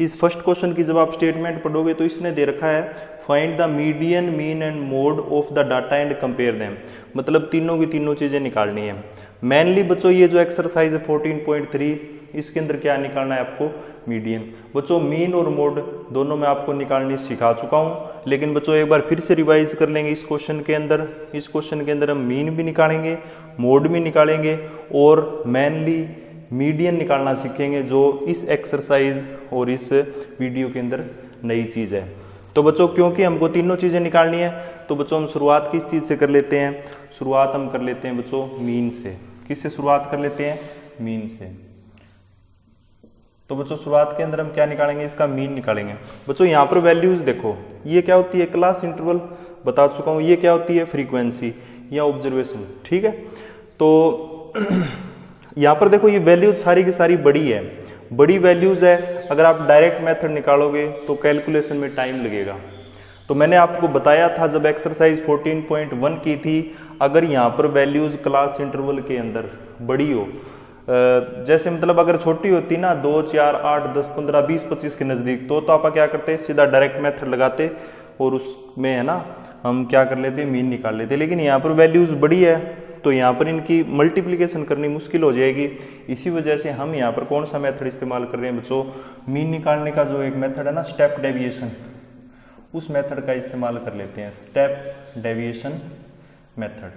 इस first question की जब आप स्टेटमेंट पढ़ोगे तो इसने दे रखा है find the median mean and mode of the data and compare them, मतलब तीनों की तीनों चीजें निकालनी है। मेनली बच्चों ये जो एक्सरसाइज है 14.3 इसके अंदर क्या निकालना है आपको, मीडियन। बच्चों मीन और मोड दोनों में आपको निकालनी सिखा चुका हूं, लेकिन बच्चों एक बार फिर से रिवाइज कर लेंगे इस क्वेश्चन के अंदर। इस क्वेश्चन के अंदर हम मीन भी निकालेंगे, मोड भी निकालेंगे और मेनली मीडियन निकालना सीखेंगे, जो इस एक्सरसाइज और इस वीडियो के अंदर नई चीज है। तो बच्चों क्योंकि हमको तीनों चीजें निकालनी है तो बच्चों हम शुरुआत किस चीज से कर लेते हैं, शुरुआत हम कर लेते हैं बच्चों मीन से। किससे शुरुआत कर लेते हैं, मीन से। तो बच्चों शुरुआत के अंदर हम क्या निकालेंगे, इसका मीन निकालेंगे। बच्चों यहाँ पर वैल्यूज देखो, ये क्या होती है, क्लास इंटरवल बता चुका हूं, ये क्या होती है, फ्रीक्वेंसी या ऑब्जर्वेशन, ठीक है। तो यहाँ पर देखो ये वैल्यूज सारी की सारी बड़ी है, बड़ी वैल्यूज है। अगर आप डायरेक्ट मेथड निकालोगे तो कैलकुलेशन में टाइम लगेगा। तो मैंने आपको बताया था जब एक्सरसाइज 14.1 की थी, अगर यहाँ पर वैल्यूज क्लास इंटरवल के अंदर बड़ी हो, जैसे मतलब अगर छोटी होती ना 2, 4, 8, 10, 15, 20, 25 के नजदीक, तो आप क्या करते, सीधा डायरेक्ट मेथड लगाते और उसमें है ना हम क्या कर लेते, मीन निकाल लेते। लेकिन यहाँ पर वैल्यूज बड़ी है तो यहाँ पर इनकी मल्टीप्लिकेशन करनी मुश्किल हो जाएगी। इसी वजह से हम यहाँ पर कौन सा मेथड इस्तेमाल कर रहे हैं बच्चों, मीन निकालने का जो एक मेथड है ना स्टेप डेविएशन, उस मेथड का इस्तेमाल कर लेते हैं, स्टेप डेविएशन मेथड।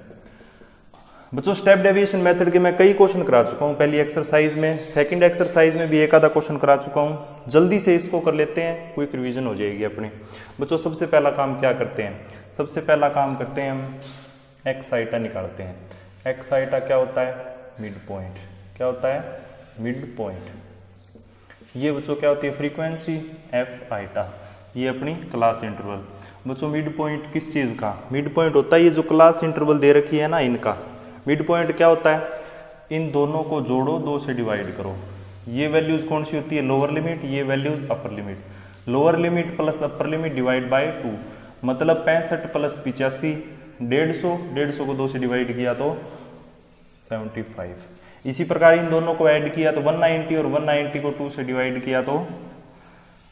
बच्चों स्टेप डेविएशन मेथड के मैं कई क्वेश्चन करा चुका हूँ पहली एक्सरसाइज में, सेकंड एक्सरसाइज में भी एक आधा क्वेश्चन करा चुका हूँ। जल्दी से इसको कर लेते हैं, क्विक रिवीजन हो जाएगी अपनी। बच्चों सबसे पहला काम क्या करते हैं, सबसे पहला काम करते हैं हम एक्स आइटा निकालते हैं। एक्स आइटा क्या होता है, मिड पॉइंट। क्या होता है, मिड पॉइंट। ये बच्चों क्या होती है, फ्रीक्वेंसी, एफ आइटा, ये अपनी क्लास इंटरवल। बच्चों मिड पॉइंट किस चीज का, मिड पॉइंट होता है ये जो क्लास इंटरवल दे रखी है ना इनका। मिड पॉइंट क्या होता है, इन दोनों को जोड़ो, 2 से डिवाइड करो। ये वैल्यूज कौन सी होती है, लोअर लिमिट, ये values upper limit. Lower limit plus upper limit divide by 2, मतलब 65 प्लस 85, 150, 150 को 2 से डिवाइड किया तो 75। इसी प्रकार इन दोनों को ऐड किया तो 190 और 190 को 2 से डिवाइड किया तो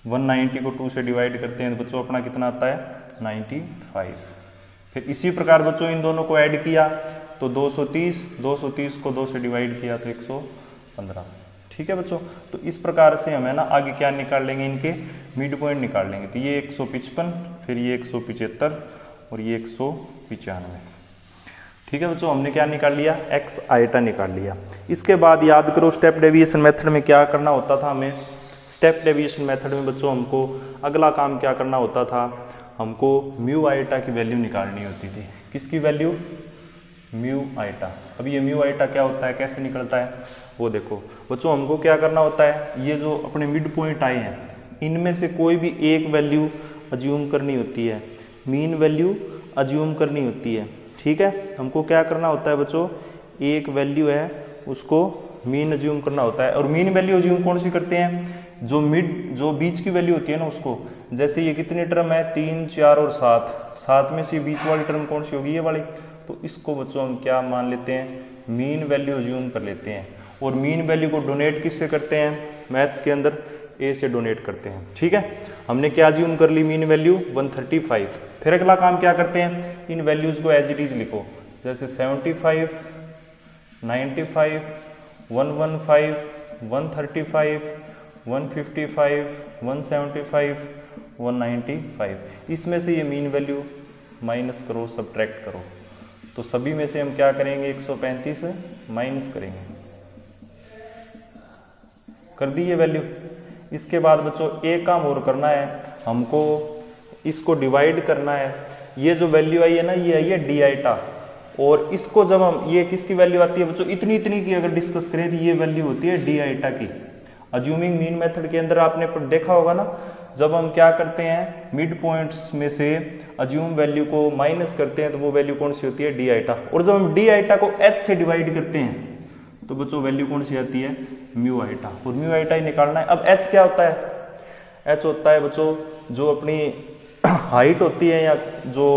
190 को 2 से डिवाइड करते हैं तो बच्चों अपना कितना आता है, 95। फिर इसी प्रकार बच्चों इन दोनों को ऐड किया तो 230, 230 को 2 से डिवाइड किया तो 115। ठीक है बच्चों, तो इस प्रकार से हमें ना आगे क्या निकाल लेंगे, इनके मिड पॉइंट निकाल लेंगे। तो ये 155, फिर ये 175 और ये 195। ठीक है बच्चों, हमने क्या निकाल लिया, एक्स आइटा निकाल लिया। इसके बाद याद करो स्टेप डेविएशन मेथड में क्या करना होता था हमें। स्टेप डेविएशन मेथड में बच्चों हमको अगला काम क्या करना होता था, हमको म्यू आइटा की वैल्यू निकालनी होती थी। किसकी वैल्यू, म्यू आइटा। अब ये म्यू आइटा क्या होता है, कैसे निकलता है वो देखो बच्चों। हमको क्या करना होता है, ये जो अपने मिड पॉइंट आए हैं इनमें से कोई भी एक वैल्यू अज्यूम करनी होती है, मीन वैल्यू अज्यूम करनी होती है। ठीक है, हमको क्या करना होता है बच्चों, एक वैल्यू है उसको मीन अज्यूम करना होता है। और मीन वैल्यू अज्यूम कौन सी करते हैं, जो बीच की वैल्यू होती है ना उसको। जैसे ये कितने टर्म है, 3, 4 और 7, 7 में से बीच वाली टर्म कौन सी होगी, ये वाली। तो इसको बच्चों हम क्या मान लेते हैं, मीन वैल्यू अज्यूम कर लेते हैं। और मीन वैल्यू को डोनेट किससे करते हैं, मैथ्स के अंदर ए से डोनेट करते हैं। ठीक है, हमने क्या अज्यूम कर ली, मीन वैल्यू 135। फिर अगला काम क्या करते हैं, इन वैल्यूज को एज इट इज लिखो, जैसे 75, 95, 115, 135, 155, 175, 195। इसमें से ये मीन वैल्यू माइनस करो, सब्ट्रैक्ट करो। तो सभी में से हम क्या करेंगे, 135 माइनस करेंगे, कर दी ये वैल्यू। इसके बाद बच्चों एक काम और करना है, हमको इसको डिवाइड करना है। ये जो वैल्यू आई है ना, ये आई है डी आइटा। और इसको जब हम, ये किसकी वैल्यू आती है बच्चों, इतनी की अगर डिस्कस करें तो ये वैल्यू होती है डी आइटा की। अज्यूमिंग मीन मेथड के अंदर आपने देखा होगा ना, जब हम क्या करते हैं, मिड पॉइंट्स में से अज्यूम वैल्यू को माइनस करते हैं तो वो वैल्यू कौन सी होती है, डी आइटा। और जब हम डी आइटा को एच से डिवाइड करते हैं तो बच्चों वैल्यू कौन सी आती है, म्यू आइटा। और म्यू आइटा ही निकालना है। अब एच क्या होता है, एच होता है बच्चों जो अपनी हाइट होती है या जो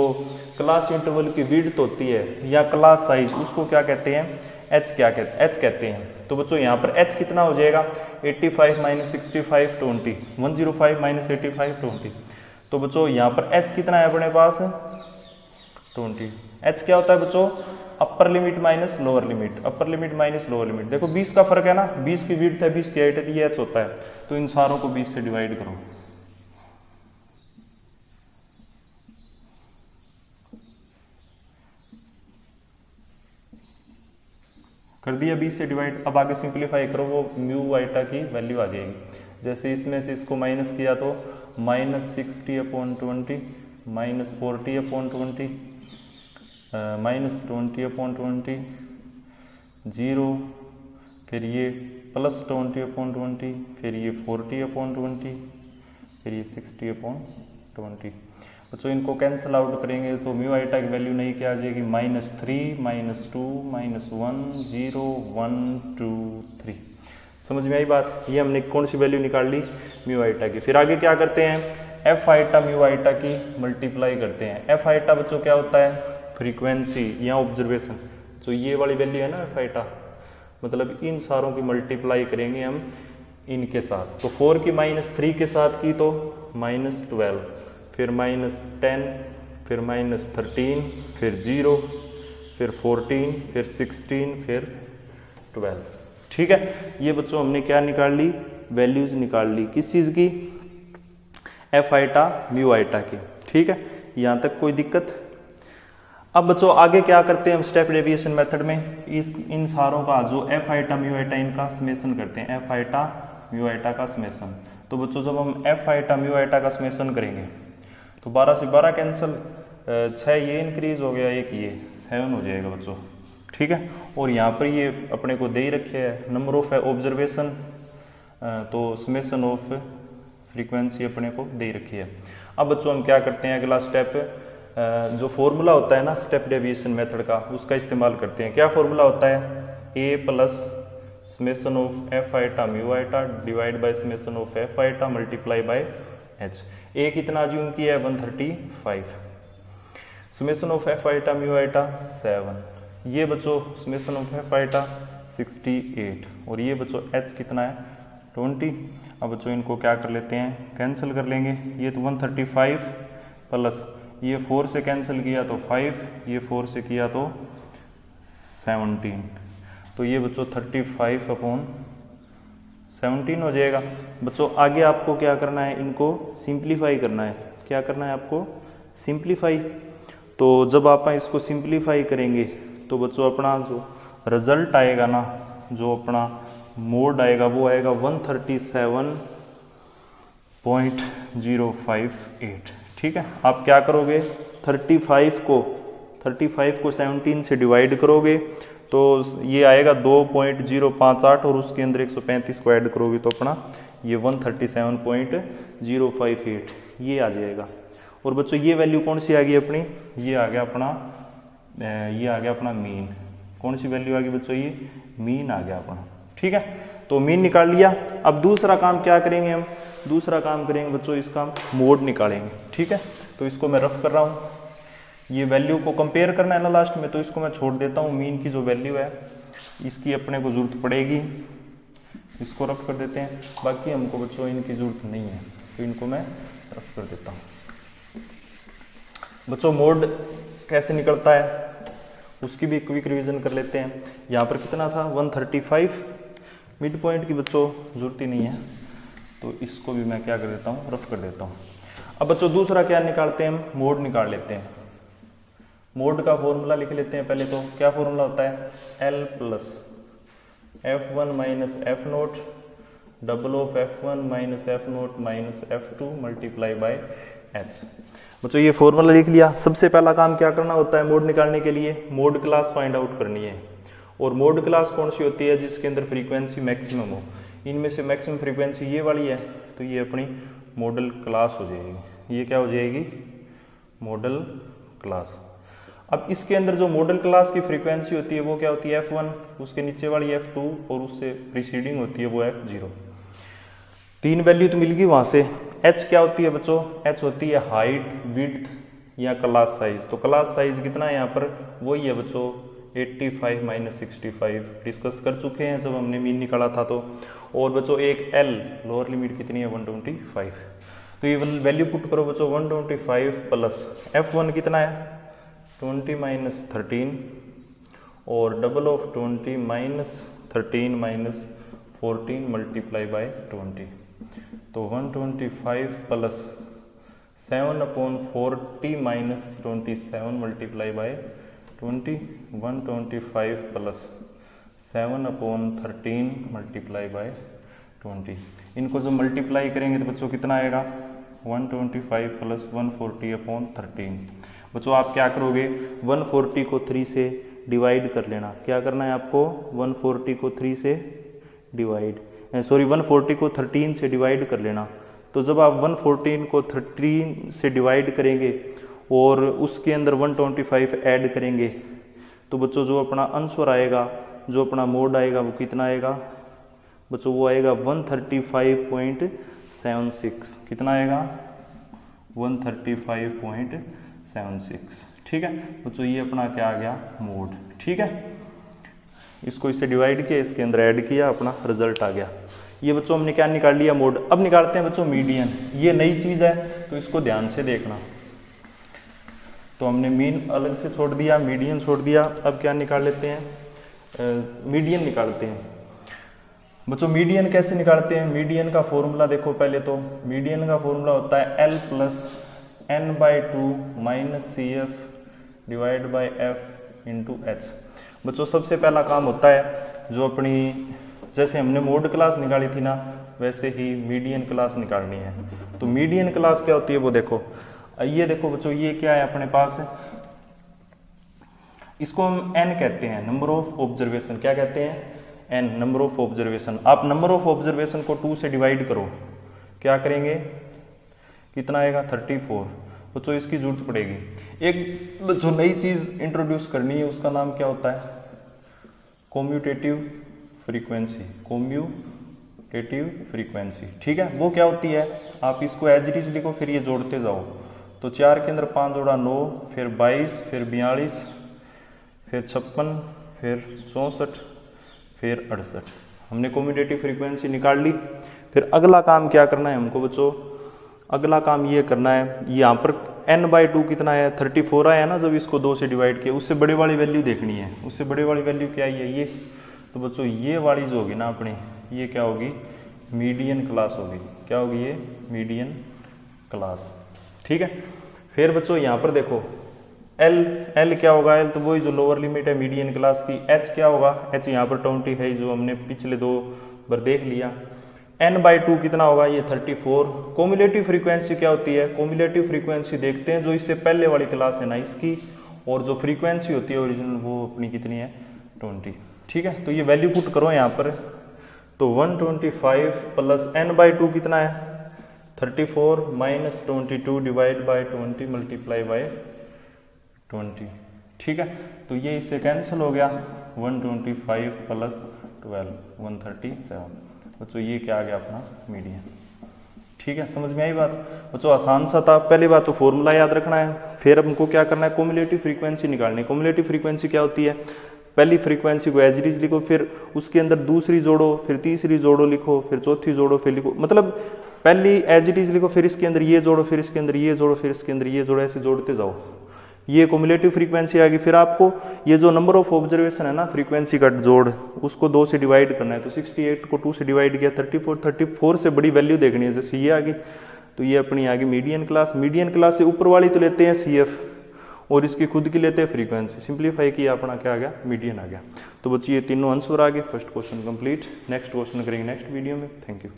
क्लास इंटरवल की विड्थ होती है या क्लास साइज, उसको क्या कहते हैं, एच क्या कहते हैं, एच कहते हैं। तो बच्चों यहाँ पर h कितना हो जाएगा 85 माइनस 65 20, 105 माइनस 85 20। तो बच्चों यहाँ पर h कितना है अपने पास 20। h क्या होता है बच्चों upper limit minus lower limit, upper limit minus lower limit. देखो 20 का फर्क है ना, 20 की विड्थ है 20 की हाइट है, ये h होता है। तो इन सारों को 20 से डिवाइड करो, कर दिया 20 से डिवाइड। अब आगे सिंप्लीफाई करो, वो म्यू आइटा की वैल्यू आ जाएगी। जैसे इसमें से इसको माइनस किया तो माइनस 60/20 माइनस 40/20 माइनस 20/20 0, फिर ये प्लस 20/20, फिर ये 40/20, फिर ये 60/20। बच्चों इनको कैंसिल आउट करेंगे तो म्यू आइटा की वैल्यू नहीं क्या आ जाएगी -3 -2 -1 0 1 2 3। समझ में आई बात। ये हमने कौन सी वैल्यू निकाल ली म्यू आइटा की। फिर आगे क्या करते हैं एफ आइटा म्यू आइटा की मल्टीप्लाई करते हैं। एफ आइटा बच्चों क्या होता है फ्रीक्वेंसी या ऑब्जर्वेशन। तो ये वाली वैल्यू है ना एफ आइटा, मतलब इन सारों की मल्टीप्लाई करेंगे हम इनके साथ। तो 4 की -3 के साथ की तो -12, फिर -10, फिर -13, फिर 0, फिर 14, फिर 16, फिर 12। ठीक है, ये बच्चों हमने क्या निकाल ली वैल्यूज निकाल ली किस चीज की एफ आइटा म्यू आइटा की। ठीक है, यहां तक कोई दिक्कत। अब बच्चों आगे क्या करते हैं हम स्टेप डेविएशन मेथड में इन सारों का जो एफ आइटा म्यू आइटा इनका समेशन करते हैं, एफ आइटा म्यू आइटा का समेशन। तो बच्चों जब हम एफ आइटा म्यू आइटा का समेशन करेंगे तो 12 से 12 कैंसिल, 6 ये इंक्रीज हो गया, एक ये 7 हो जाएगा बच्चों। ठीक है, और यहाँ पर ये अपने को दे ही रखे है नंबर ऑफ ऑब्जर्वेशन, तो समेशन ऑफ फ्रीक्वेंसी अपने को दे रखी है। अब बच्चों हम क्या करते हैं अगला स्टेप, जो फॉर्मूला होता है ना स्टेप डेविएशन मेथड का उसका इस्तेमाल करते हैं। क्या फॉर्मूला होता है A plus summation of F eta mu eta divide by summation of F eta multiply by H. A कितना अज्यूम किया है 135, summation of F eta mu eta 7, ये बच्चों समेशन ऑफ एफ आइटा 68, और ये बच्चों एच कितना है 20। अब बच्चों इनको क्या कर लेते हैं कैंसिल कर लेंगे। ये तो 135 प्लस ये 4 से कैंसिल किया तो 5, ये 4 से किया तो 17, तो ये बच्चों 35/17 हो जाएगा। बच्चों आगे आपको क्या करना है इनको सिंप्लीफाई करना है। क्या करना है आपको सिंप्लीफाई। तो जब आप इसको सिंप्लीफाई करेंगे तो बच्चों अपना जो रिजल्ट आएगा ना, जो अपना मोड आएगा वो आएगा 137.058। ठीक है, आप क्या करोगे 35 को 17 से डिवाइड करोगे तो ये आएगा 2.058 और उसके अंदर 135 को ऐड करोगे तो अपना ये 137.058 ये आ जाएगा। और बच्चों ये वैल्यू कौन सी आ गई अपनी, ये आ गया अपना मीन। कौन सी वैल्यू आ गई बच्चों, ये मीन आ गया अपना। ठीक है, तो मीन निकाल लिया। अब दूसरा काम क्या करेंगे हम, दूसरा काम करेंगे बच्चों इसका मोड निकालेंगे। ठीक है, तो इसको मैं रफ कर रहा हूँ, ये वैल्यू को कंपेयर करना है ना लास्ट में, तो इसको मैं छोड़ देता हूँ। मीन की जो वैल्यू है इसकी अपने को जरूरत पड़ेगी, इसको रफ कर देते हैं। बाकी हमको बच्चों इनकी जरूरत नहीं है तो इनको मैं रफ कर देता हूँ। बच्चों मोड कैसे निकलता है उसकी भी क्विक रिवीजन कर लेते हैं। यहाँ पर कितना था 135, मिड पॉइंट की बच्चों जरूरत ही नहीं है तो इसको भी मैं क्या कर देता हूँ रफ कर देता हूँ। अब बच्चों दूसरा क्या निकालते हैं हम मोड निकाल लेते हैं। मोड का फॉर्मूला लिख लेते हैं पहले। तो क्या फॉर्मूला होता है L plus F1 minus F note double of F1 minus F note minus F2 multiply by H। बच्चों ये फॉर्मूला लिख लिया। सबसे पहला काम क्या करना होता है मोड निकालने के लिए, मोड क्लास फाइंड आउट करनी है। और मोड क्लास कौन सी होती है, जिसके अंदर फ्रीक्वेंसी मैक्सिमम हो। इनमें से मैक्सिमम फ्रीक्वेंसी ये वाली है तो ये अपनी मॉडल क्लास हो जाएगी। ये क्या हो जाएगी मॉडल क्लास। अब इसके अंदर जो मॉडल क्लास की फ्रीक्वेंसी होती है वो क्या होती है F1, उसके नीचे वाली F2 और उससे प्रीसीडिंग होती है वो F0। तीन वैल्यू तो मिल गई वहां से। H क्या होती है बच्चों, H होती है हाइट, विड्थ या क्लास साइज। तो क्लास साइज कितना है यहाँ पर, वही है बच्चों 85 माइनस 65 डिस्कस कर चुके हैं जब हमने मीन निकाला था तो। और बच्चों एक L लोअर लिमिट कितनी है 125, तो ये वैल्यू पुट करो बच्चों 125 प्लस F1 कितना है 20 माइनस 13 और double of 20 minus 13 minus 14 multiply by 20, तो 125 plus 7/40 minus 27 multiply by 20, 125 plus 7/13 multiply by 20। इनको जब मल्टीप्लाई करेंगे तो बच्चों कितना आएगा 125 प्लस 140/13। बच्चों आप क्या करोगे 140 को 3 से डिवाइड कर लेना। क्या करना है आपको 140 को 3 से डिवाइड 140 को 13 से डिवाइड कर लेना। तो जब आप 114 को 13 से डिवाइड करेंगे और उसके अंदर 125 ऐड करेंगे तो बच्चों जो अपना आंसर आएगा, जो अपना मोड आएगा वो कितना आएगा बच्चों, वो आएगा 135.76। कितना आएगा 135.76। ठीक है बच्चों, ये अपना क्या आ गया मोड। ठीक है, इसको इससे डिवाइड किया, इसके अंदर ऐड किया, अपना रिजल्ट आ गया। ये बच्चों हमने क्या निकाल लिया मोड। अब निकालते हैं बच्चों मीडियन। ये नई चीज है तो इसको ध्यान से देखना। तो हमने मीन अलग से छोड़ दिया, मीडियन छोड़ दिया। अब क्या निकाल लेते हैं मीडियन निकालते हैं। बच्चों मीडियन कैसे निकालते हैं, मीडियन का फॉर्मूला देखो पहले। तो मीडियन का फॉर्मूला होता है L plus n/2 minus CF divide by F into H। बच्चों सबसे पहला काम होता है जो अपनी, जैसे हमने मोड क्लास निकाली थी ना वैसे ही मीडियन क्लास निकालनी है। तो मीडियन क्लास क्या होती है वो देखो। ये देखो बच्चों, ये क्या है अपने पास, इसको हम n कहते हैं, नंबर ऑफ ऑब्जर्वेशन। क्या कहते हैं n, नंबर ऑफ ऑब्जर्वेशन। आप नंबर ऑफ ऑब्जर्वेशन को 2 से डिवाइड करो, क्या करेंगे कितना आएगा 34। बच्चों इसकी जरूरत पड़ेगी। एक बच्चों नई चीज इंट्रोड्यूस करनी है, उसका नाम क्या होता है कॉम्यूटेटिव फ्रीक्वेंसी। कॉम्यूटेटिव फ्रीक्वेंसी, ठीक है, वो क्या होती है, आप इसको एज इट इज लिखो, फिर ये जोड़ते जाओ। तो 4 के अंदर 5 जोड़ा 9, फिर 22, फिर 42, फिर 56, फिर 64, फिर 68। हमने कॉम्यूटेटिव फ्रीक्वेंसी निकाल ली। फिर अगला काम क्या करना है हमको बच्चों, अगला काम ये करना है, यहाँ पर n/2 कितना है 34 आया ना, जब इसको 2 से डिवाइड किया, उससे बड़े वाली वैल्यू देखनी है। उससे बड़े वाली वैल्यू क्या है ये। तो बच्चों ये वाली जो होगी ना अपनी, ये क्या होगी मीडियन क्लास होगी। क्या होगी ये मीडियन क्लास। ठीक है, फिर बच्चों यहाँ पर देखो L क्या होगा, L तो वही जो लोअर लिमिट है मीडियन क्लास की। H क्या होगा, H यहाँ पर 20 है जो हमने पिछले 2 बार देख लिया। n/2 कितना होगा, ये 34। कॉम्युलेटिव फ्रीक्वेंसी क्या होती है, कॉम्युलेटिव फ्रीक्वेंसी देखते हैं जो इससे पहले वाली क्लास है ना इसकी, और जो फ्रीक्वेंसी होती है ओरिजिनल वो अपनी कितनी है 20। ठीक है, तो ये वैल्यू पुट करो यहाँ पर। तो 125 प्लस n/2 कितना है 34 minus 22 divide by 20 multiply by 20। ठीक है, तो ये इससे कैंसिल हो गया। 125 प्लस 12 137। बच्चों ये क्या आ गया अपना मीडियन। ठीक है, समझ में आई बात बच्चों, आसान सा था। पहली बात तो फॉर्मूला याद रखना है, फिर हमको क्या करना है कॉम्युलेटिव फ्रीक्वेंसी निकालनी है। कॉम्युलेटिव फ्रीक्वेंसी क्या होती है, पहली फ्रीक्वेंसी को एज इट इज लिखो, फिर उसके अंदर दूसरी जोड़ो, फिर तीसरी जोड़ो लिखो, फिर चौथी जोड़ो, फिर लिखो, मतलब पहली एज इट इज लिखो, फिर इसके अंदर ये जोड़ो, फिर इसके अंदर ये जोड़ो, फिर इसके अंदर ये जोड़ो, ऐसे जोड़ते जाओ। ये कॉम्युलेटिव फ्रीक्वेंसी आ गई। फिर आपको ये जो नंबर ऑफ ऑब्जर्वेशन है ना फ्रीक्वेंसी का जोड़, उसको 2 से डिवाइड करना है। तो 68 को 2 से डिवाइड किया 34 से बड़ी वैल्यू देखनी है, जैसे ये आ गई, तो ये अपनी आ गई मीडियन क्लास। मीडियन क्लास से ऊपर वाली तो लेते हैं CF और इसकी खुद की लेते हैं फ्रीक्वेंसी। सिंप्लीफाई किया, अपना क्या आ गया मीडियन आ गया। तो बच्चों ये तीनों आंसर आ गए। First question complete. Next question करेंगे नेक्स्ट वीडियो में। Thank you.